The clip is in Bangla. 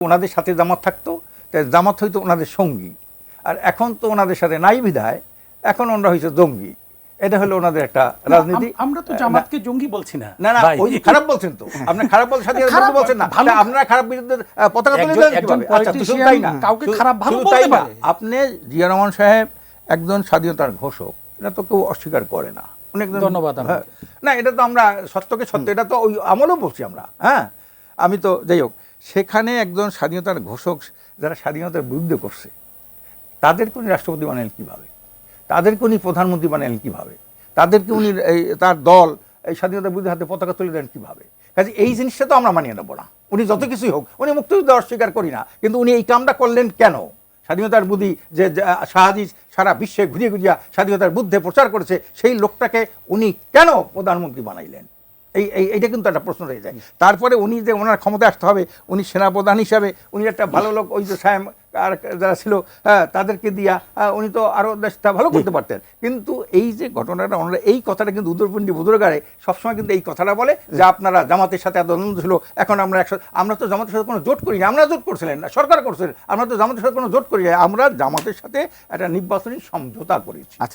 ওনাদের সাথে জামাত থাকতো, তাই জামাত হইতো ওনাদের সঙ্গী। আর এখন তো ওনাদের সাথে নাই বিধায় এখন ওনারা হয়েছে জঙ্গি। এটা হলো ওনাদের একটা রাজনীতি। আমরা তো জামাতকে জঙ্গি বলছি না। না না, ওই খারাপ বলছেন তো আপনি, খারাপ বলছেন, সাথে বলছেন না, আপনারা খারাপ বিরুদ্ধে পতাকা তুলে দেন কিভাবে? আচ্ছা, তো শুধু তাই না, কাউকে খারাপ ভালো শুধু বলতে তাই না, পারে। আপনি জিয়া রহমান সাহেব একজন স্বাধীনতার ঘোষক, এটা তো কেউ অস্বীকার করে না। ধন্যবাদ। না, এটা তো আমরা সত্যকে সত্য, এটা তো ওই আমলেও বলছি আমরা। হ্যাঁ, আমি তো যাই হোক, সেখানে একজন স্বাধীনতার ঘোষক যারা স্বাধীনতার বিরুদ্ধে করছে তাদেরকে উনি রাষ্ট্রপতি বানালেন কীভাবে? তাদেরকে উনি প্রধানমন্ত্রী বানালেন কীভাবে? তাদেরকে উনি তার দল এই স্বাধীনতার বিরুদ্ধে হাতে পতাকা তুলে দেন কীভাবে? কাজে এই জিনিসটা তো আমরা মানিয়ে নেবো না। উনি যত কিছুই হোক, উনি মুক্তিযুদ্ধ অস্বীকার করি না, কিন্তু উনি এই কামটা করলেন কেন? স্বাধীনতার বুদ্ধি যে শাহাজি সারা বিশ্বে ঘুরিয়ে ঘুরিয়া স্বাধীনতার বুদ্ধে প্রচার করেছে, সেই লোকটাকে উনি কেন প্রধানমন্ত্রী বানাইলেন? এইটা কিন্তু একটা প্রশ্ন রয়ে যায়। তারপরে উনি যে ওনার ক্ষমতা আসতে হবে, উনি সেনাপ্রধান হিসাবে উনি একটা ভালো লোক, ওই যে সায়েম আর যারা ছিল তাদেরকে দিয়া উনি তো আরও দেশটা ভালো করতে পারতেন। কিন্তু এই যে ঘটনাটা, ওনারা এই কথাটা কিন্তু উদয়পন্ডী বুদুরগাড়ে সবসময় কিন্তু এই কথাটা বলে যে আপনারা জামাতের সাথে এত দ্বন্দ্ব ছিল, এখন আমরা আমরা তো জামাতের সাথে কোনো জোট করি না। আমরা জোট করছিলেন না, সরকার করছিলেন, আমরা তো জামাতের সাথে কোনো জোট করি না, আমরা জামাতের সাথে একটা নির্বাচনী সমঝোতা করেছি।